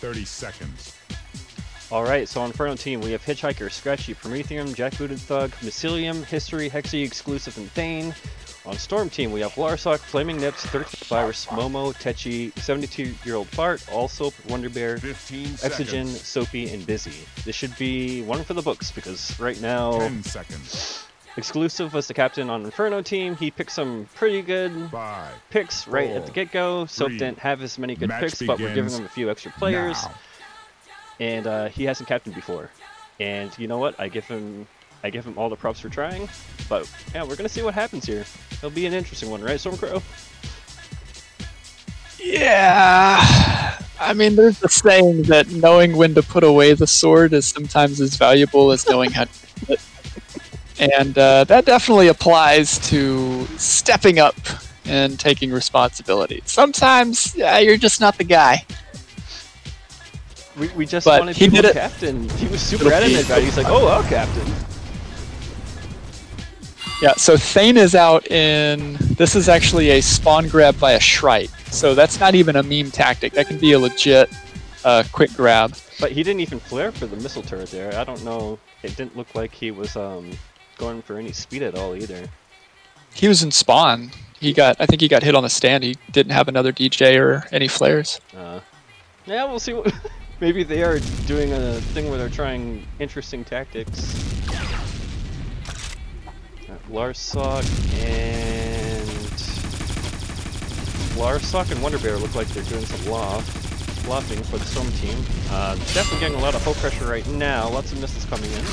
30 seconds. Alright, so on Inferno team, we have HeXy, Scratchy, Promethium, Jackbooted Thug, Mycelium, HeXy, HeXy, and Thaen. On Storm team, we have Larsoc, FlaminNips, 13th Virus, Momo, Tetchy, 72-year-old Fart, AllSoap, WonderBear, Exogen, Soapy, and BiZzY. This should be one for the books because right now, 10 seconds. Exclusive was the captain on Inferno team. He picked some pretty good picks right at the get-go. Soap didn't have as many good picks, but we're giving him a few extra players. Now. And he hasn't captained before. And you know what? I give him all the props for trying. But yeah, we're gonna see what happens here. It'll be an interesting one, right, Stormcrow? Yeah. I mean, there's the saying that knowing when to put away the sword is sometimes as valuable as knowing how to use it. And that definitely applies to stepping up and taking responsibility. Sometimes, yeah, you're just not the guy. We just wanted to be captain. He was super adamant about it. He's like, oh, I'll captain. Yeah, so Thaen is out in... This is actually a spawn grab by a Shrite. So that's not even a meme tactic. That can be a legit quick grab. But he didn't even flare for the missile turret there. I don't know. It didn't look like he was going for any speed at all either. He was in spawn. I think he got hit on the stand. He didn't have another DJ or any flares. Yeah, we'll see what... Maybe they are doing a thing where they're trying interesting tactics. Larsoc and WonderBear look like they're doing some lopping for the Storm team. Definitely getting a lot of hull pressure right now. Lots of missiles coming in.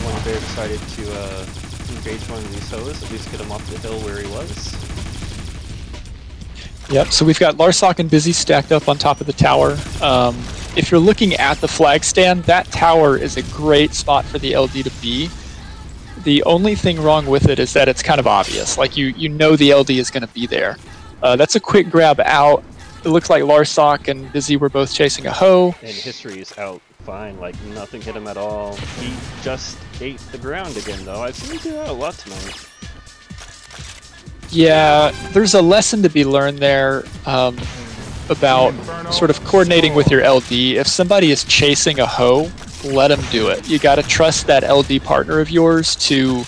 WonderBear decided to engage one of these hoes, at least get him off the hill where he was. Yep, so we've got Larsoc and BiZzY stacked up on top of the tower. If you're looking at the flag stand, that tower is a great spot for the LD to be. The only thing wrong with it is that it's kind of obvious. Like, you know the LD is going to be there. That's a quick grab out. It looks like Larsoc and BiZzY were both chasing a hoe. And HeXy is out fine, like nothing hit him at all. He just ate the ground again though. I've seen him do that a lot tonight. Yeah, there's a lesson to be learned there about sort of coordinating with your LD. If somebody is chasing a hoe, let them do it. You got to trust that LD partner of yours to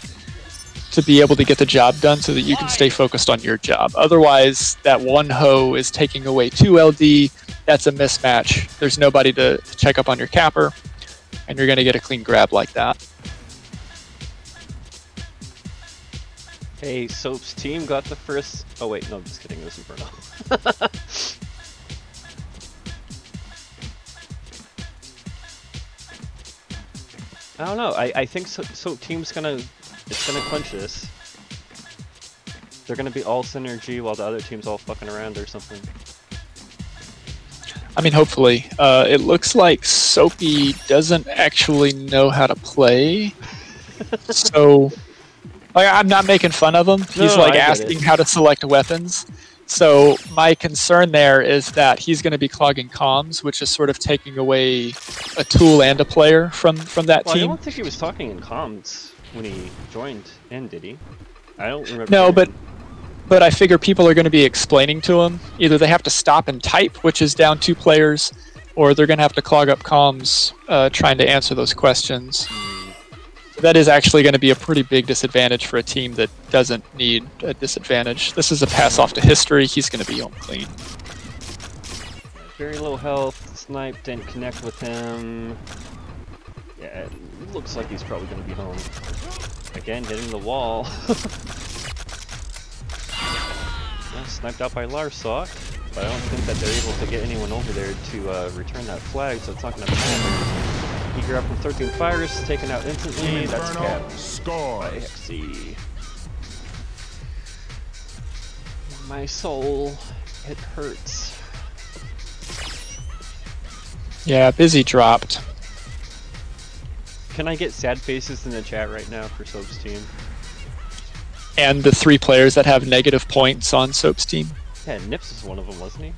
be able to get the job done so that you can stay focused on your job. Otherwise, that one hoe is taking away 2 LD. That's a mismatch. There's nobody to check up on your capper, and you're going to get a clean grab like that. Hey, Soap's team got the first... Oh wait, no, just kidding, it was Inferno. I don't know, I think Soap team's gonna clinch this. They're gonna be all synergy while the other team's all fucking around or something. I mean, hopefully. It looks like Soapy doesn't actually know how to play. So, like, I'm not making fun of him. He's like asking how to select weapons. So my concern there is that he's going to be clogging comms, which is sort of taking away a tool and a player from that team. I don't think he was talking in comms when he joined in, did he? I don't remember. No, but I figure people are going to be explaining to him. Either they have to stop and type, which is down 2 players, or they're going to have to clog up comms trying to answer those questions. That is actually going to be a pretty big disadvantage for a team that doesn't need a disadvantage. This is a pass off to HeXy. He's going to be home clean. Very low health. Snipe didn't connect with him. Yeah, it looks like he's probably going to be home. Again, hitting the wall. Yeah, sniped out by Larsoc, but I don't think that they're able to get anyone over there to return that flag, so it's not going to matter. eaGER up from 13 Fires, taken out instantly. That's capped by HeXy. My soul, it hurts. Yeah, BiZzY dropped. Can I get sad faces in the chat right now for Soap's team? And the 3 players that have negative points on Soap's team. Yeah, Nips is one of them, wasn't he?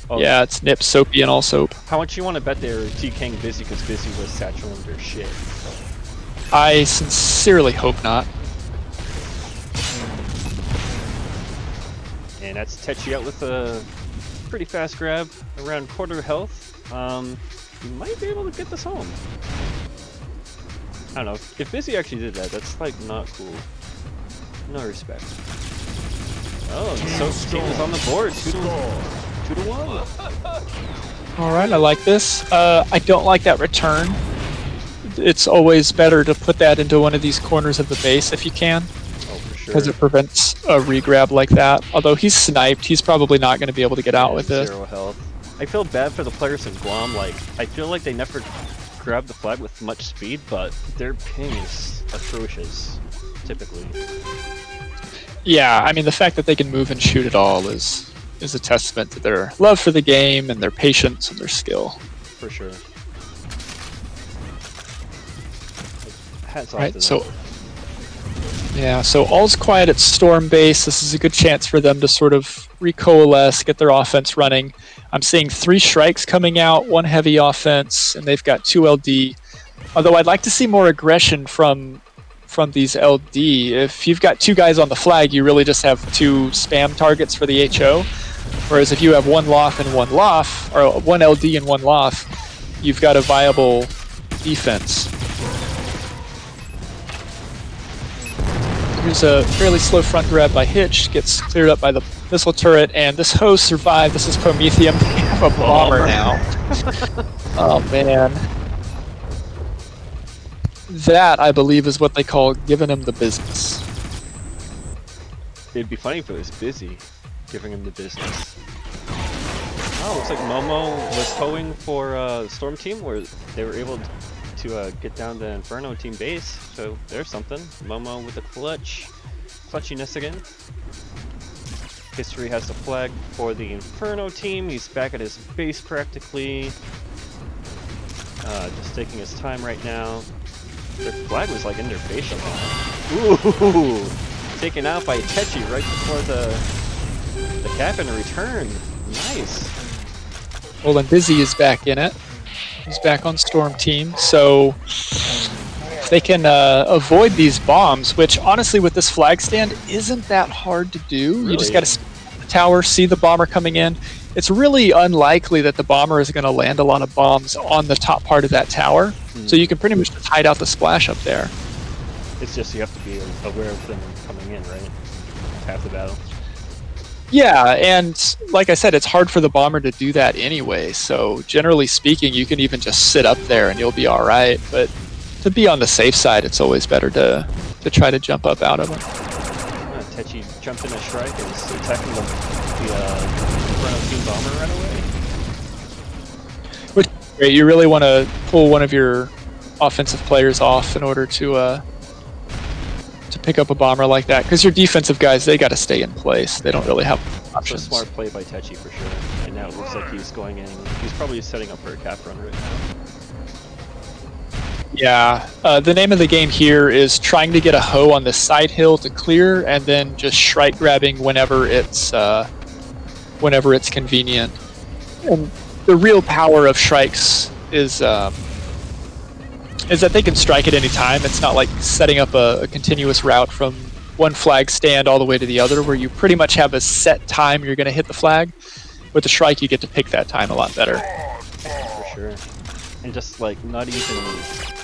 Oh, yeah, it's Nips, Soapy, and AllSoap. How much you want to bet they're TKing BiZzY because BiZzY was saturating their shit? I sincerely hope not. And that's Tetchy out with a pretty fast grab, around quarter health. You might be able to get this home. I don't know, if BiZzY actually did that, that's like not cool. No respect. Oh, the Soap team is on the board, 2 to 1. Alright, I like this. I don't like that return. It's always better to put that into one of these corners of the base if you can. Oh, for sure. Because it prevents a regrab like that. Although he's sniped, he's probably not going to be able to get out with this. 0 health. I feel bad for the players in Guam, like, I feel like they never grab the flag with much speed, but their ping is atrocious, typically. Yeah, I mean, the fact that they can move and shoot at all is a testament to their love for the game and their patience and their skill. For sure. Hats off Right, to them. so yeah, so all's quiet at Storm Base. This is a good chance for them to sort of recoalesce, get their offense running. I'm seeing 3 strikes coming out, 1 heavy offense, and they've got 2 LD. Although I'd like to see more aggression from these LD. If you've got 2 guys on the flag, you really just have 2 spam targets for the HO. Whereas if you have 1 loft and 1 loft, or 1 LD and 1 loft, you've got a viable defense. Here's a fairly slow front grab by Hitch, gets cleared up by the missile turret, and this host survived. This is Promethium. They have a bomber now. Oh man. That, I believe, is what they call giving him the business. It'd be funny if it was BiZzY giving him the business. Oh, looks like Momo was towing for the Storm team, where they were able to get down the Inferno team base. So there's something. Momo with the clutchiness again. HeXy has the flag for the Inferno team. He's back at his base practically. Just taking his time right now. Their flag was like in their face somehow. Ooh! Taken out by Tetchy right before the cap and a return. Nice. Well, and BiZzY is back in it. He's back on Storm team, so if they can avoid these bombs, which honestly with this flag stand isn't that hard to do. Really? You just got to the tower, see the bomber coming in. It's really unlikely that the bomber is going to land a lot of bombs on the top part of that tower, so you can pretty much just hide out the splash up there. It's just you have to be aware of them coming in, right? Half the battle. Yeah, and like I said, it's hard for the bomber to do that anyway, so generally speaking, you can even just sit up there and you'll be alright, but to be on the safe side, it's always better to try to jump up out of them. Tetchy jumped in a strike and is attacking the Inferno team bomber right away. Which is great. You really want to pull one of your offensive players off in order to pick up a bomber like that, because your defensive guys, they got to stay in place. They don't really have options. So smart play by Tetchy for sure. And now it looks like he's going in. He's probably setting up for a cap run right now. Yeah, the name of the game here is trying to get a hoe on the side hill to clear, and then just strike grabbing whenever it's convenient. And the real power of strikes is that they can strike at any time. It's not like setting up a continuous route from one flag stand all the way to the other, where you pretty much have a set time you're going to hit the flag. With the strike, you get to pick that time a lot better. For sure. And just like not even,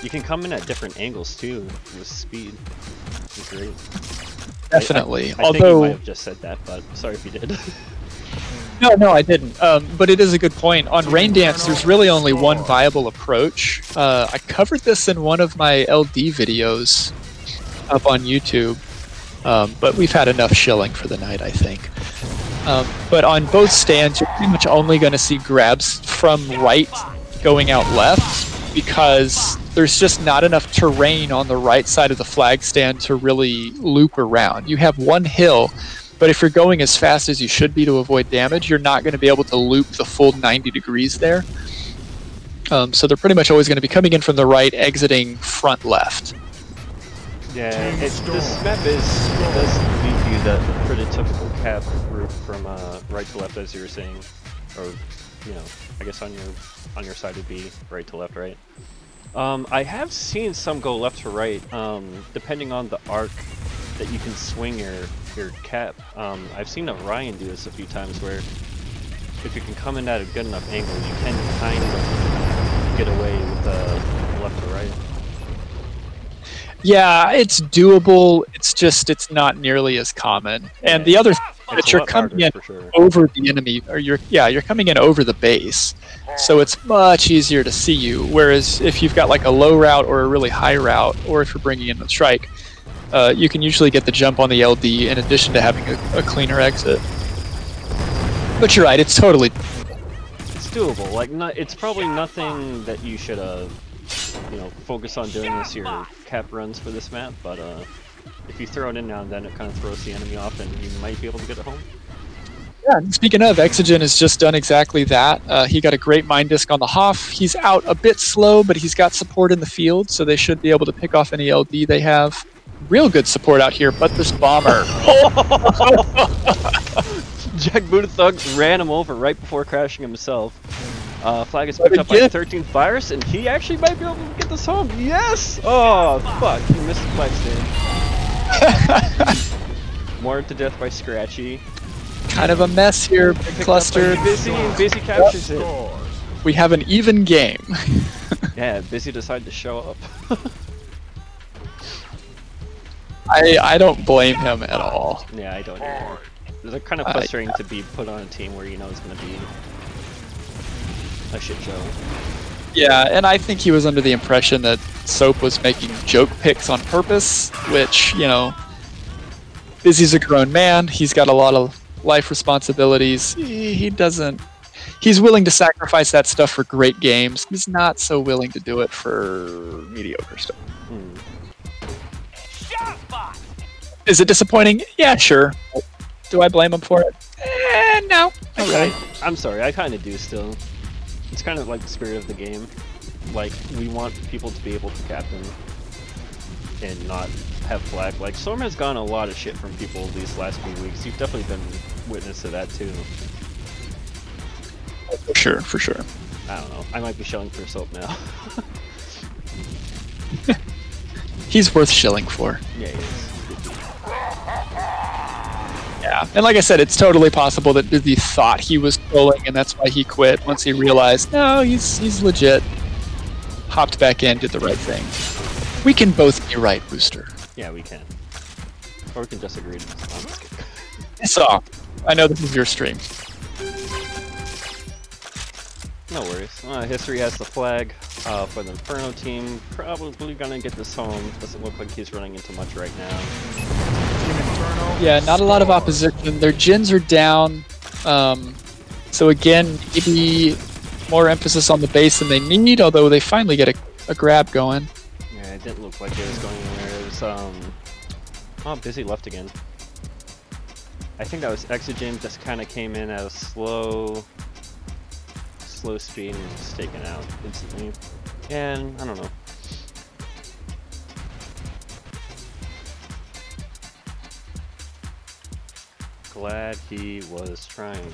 you can come in at different angles too with speed. It's great. Definitely. I Although think you might have just said that, but sorry if you did. No, I didn't. But it is a good point. On Raindance, there's really only one viable approach. I covered this in one of my LD videos up on YouTube, but we've had enough shilling for the night, I think. But on both stands, you're pretty much only going to see grabs from right going out left, because there's just not enough terrain on the right side of the flag stand to really loop around. You have one hill, but if you're going as fast as you should be to avoid damage, you're not going to be able to loop the full 90 degrees there. So they're pretty much always going to be coming in from the right, exiting front left. Yeah, this map does leave you that pretty typical cap route from right to left, as you were saying, or I guess on your side would be right to left, right? I have seen some go left to right, depending on the arc that you can swing your cap. I've seen Orion do this a few times where if you can come in at a good enough angle, you can kind of get away with the left or right. Yeah, it's doable. It's just it's not nearly as common. And the other thing that you're coming in over the enemy, or you're coming in over the base, so it's much easier to see you. Whereas if you've got like a low route or a really high route, or if you're bringing in the strike, you can usually get the jump on the LD in addition to having a cleaner exit. But you're right, it's totally. It's doable. Like, it's probably nothing that you should focus on doing this your cap runs for this map, but if you throw it in now and then, it kind of throws the enemy off and you might be able to get it home. Yeah, and speaking of, Exogen has just done exactly that. He got a great Mind Disc on the Hoff. He's out a bit slow, but he's got support in the field, so they should be able to pick off any LD they have. Real good support out here, but this bomber. Jack Booted Thug ran him over right before crashing himself. Flag is picked up by 13 Virus, and he actually might be able to get this home. Yes! Oh, fuck. He missed the flag stand. Moored to death by Scratchy. Kind of a mess here, big cluster. BiZzY, and BiZzY captures it. We have an even game. Yeah, BiZzY decided to show up. I don't blame him at all. Yeah, I don't either. They're kind of frustrating to be put on a team where you know it's going to be a shit show. Yeah, and I think he was under the impression that Soap was making joke picks on purpose, which, you know, BiZzy's a grown man. He's got a lot of life responsibilities. He doesn't... He's willing to sacrifice that stuff for great games. He's not so willing to do it for mediocre stuff. Is it disappointing? Yeah, sure. Do I blame him for it? No. Okay. I'm sorry, I kind of do still. It's kind of like the spirit of the game. Like, we want people to be able to captain and not have flag. Like, Storm has gotten a lot of shit from people these last few weeks. You've definitely been witness to that too. For sure, for sure. I don't know. I might be shelling for Soap now. He's worth shilling for. Yeah, he is. Yeah, and like I said, it's totally possible that BiZzY thought he was trolling, and that's why he quit once he realized, no, he's legit. Hopped back in, did the right thing. We can both be right, Rooster. Yeah, we can. Or we can just agree to this. So, I know this is your stream. No worries. HeXy has the flag for the Inferno team. Probably gonna get this home. Doesn't look like he's running into much right now. Yeah, not a lot of opposition. Their gens are down. So again, maybe more emphasis on the base than they need, although they finally get a grab going. Yeah, it didn't look like it was going anywhere. It was, oh, BiZzY left again. I think that was Exogen just kind of came in at a slow speed and was just taken out instantly. And, I don't know. Glad he was trying.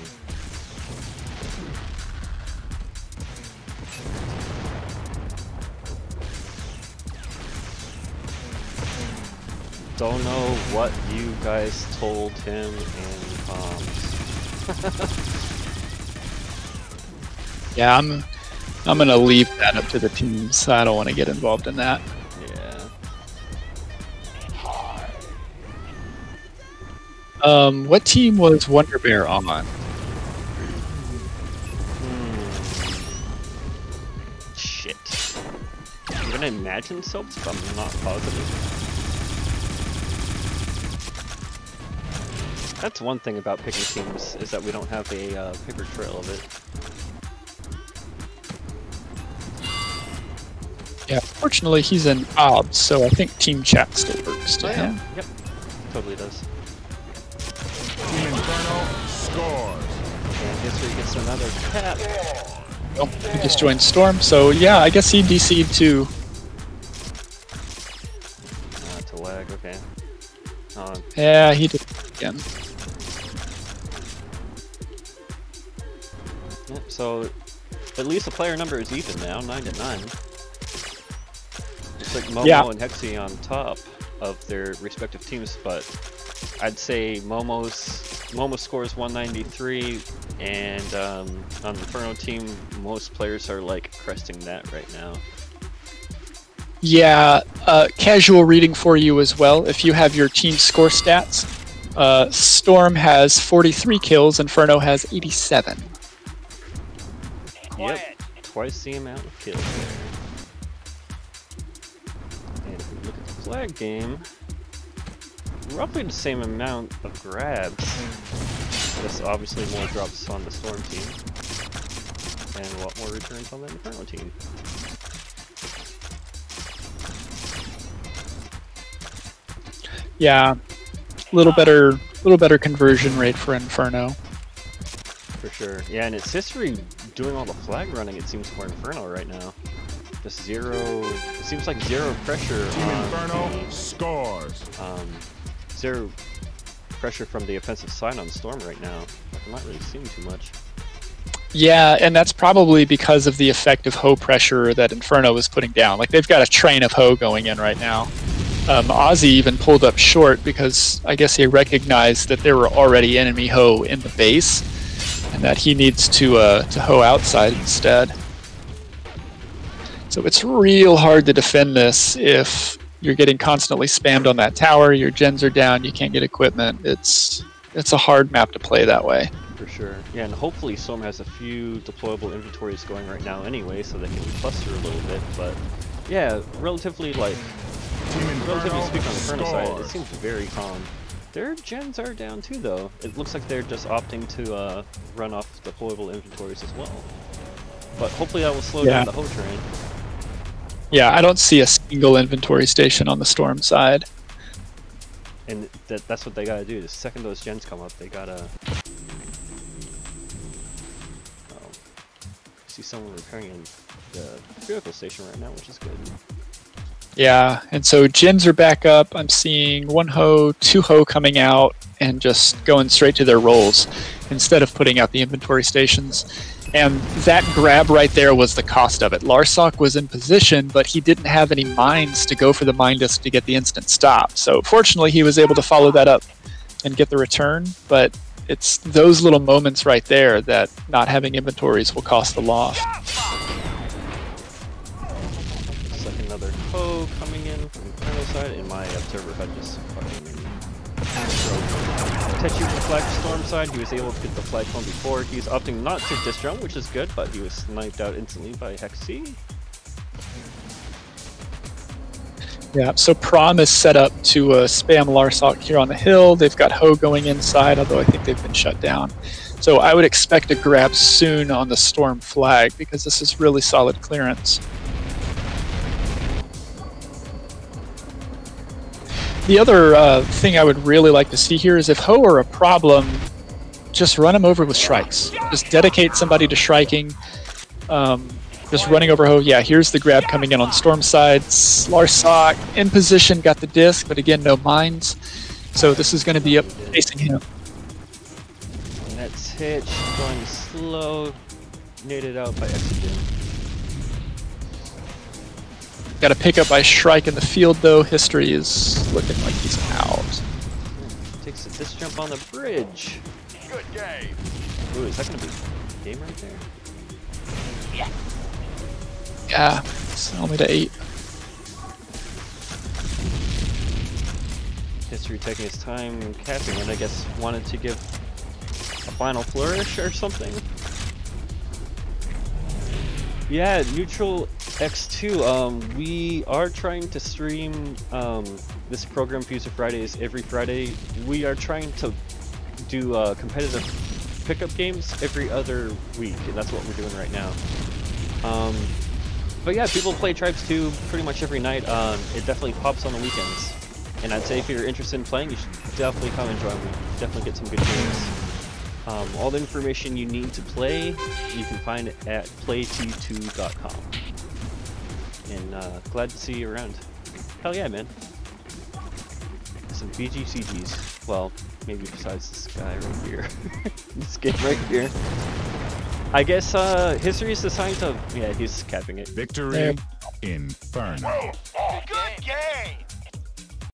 Don't know what you guys told him in comms. Yeah, I'm gonna leave that up to the teams. I don't want to get involved in that. Yeah. What team was WonderBear on? Shit. I'm gonna imagine Soaps, but I'm not positive. That's one thing about picking teams, is that we don't have a paper trail of it. Yeah, fortunately he's in OBS, so I think team chat still works to him. Yeah. Yep, totally does. Team Inferno scores. And HeXy gets another cap. Oh, he just joined Storm, so yeah, I guess he DC'd too. To lag, okay. Yeah, he did again. Yep, so at least the player number is even now, 9-9. Looks like Momo and HeXy on top. of their respective teams, but I'd say Momo scores 193, and on the Inferno team, most players are like cresting that right now. Yeah, casual reading for you as well. If you have your team score stats, Storm has 43 kills, Inferno has 87. Yep, twice the amount of kills there. And if we look at the flag game, roughly the same amount of grabs. Just obviously more drops on the Storm team, and a lot more returns on the Inferno team. Yeah, a little better conversion rate for Inferno. For sure. Yeah, and it's history doing all the flag running, it seems, for Inferno right now. Just zero, it seems like zero pressure Team on Inferno scores. zero pressure from the offensive side on Storm right now. Like, I'm not really seeing too much. Yeah, and that's probably because of the effective hoe pressure that Inferno is putting down. Like, they've got a train of hoe going in right now. Ozzy even pulled up short because I guess he recognized that there were already enemy hoe in the base, and that he needs to hoe outside instead. So it's real hard to defend this if you're getting constantly spammed on that tower, your gens are down, you can't get equipment. It's a hard map to play that way. For sure. Yeah, and hopefully Storm has a few deployable inventories going right now anyway, so they can cluster a little bit, but yeah, relatively speaking on the Inferno side, it seems very calm. Their gens are down too, though. It looks like they're just opting to run off deployable inventories as well. But hopefully that will slow down the hoe train. Yeah, I don't see a single inventory station on the Storm side. And that's what they gotta do. The second those gens come up, they gotta... see someone repairing in the vehicle station right now, which is good. Yeah, and so gens are back up. I'm seeing one hoe, two hoe coming out, and just going straight to their rolls instead of putting out the inventory stations. And that grab right there was the cost of it. Larsoc was in position, but he didn't have any mines to go for the mine disc to get the instant stop. So fortunately, he was able to follow that up and get the return. But it's those little moments right there that not having inventories will cost the loss. Looks like another hoe coming in from the Inferno side, and my observer HUD just fucking Tetchy with the flag Storm side. He was able to get the flag home before. He's opting not to disjump, which is good, but he was sniped out instantly by HeXy. Yeah, so Prom is set up to spam Larsoc here on the hill. They've got hoe going inside, although I think they've been shut down. So I would expect a grab soon on the Storm flag because this is really solid clearance. The other thing I would really like to see here is if hoe are a problem, just run them over with strikes. Just dedicate somebody to striking. Just running over hoe. Yeah, here's the grab coming in on Storm side. Larsoc in position, got the disc, but again, no mines. So this is going to be up facing him. And that's Hitch going slow, naded out by exogen. Got a pickup by Shrike in the field, though. History is looking like he's out. Takes a disc jump on the bridge. Good game. Ooh, is that going to be game right there? Yeah, it's only to 8. History taking his time capping, and I guess wanted to give a final flourish or something. Yeah, Neutral X2. We are trying to stream this program Fuser Fridays every Friday. We are trying to do competitive pickup games every other week, and that's what we're doing right now. But yeah, people play Tribes 2 pretty much every night. It definitely pops on the weekends. And I'd say if you're interested in playing, you should definitely come and join. We definitely get some good games. All the information you need to play, you can find it at playt2.com. And glad to see you around. Hell yeah, man. Some BGCGs. Well, maybe besides this guy right here. This kid right here. I guess history is assigned to... Yeah, he's capping it. Victory Inferno.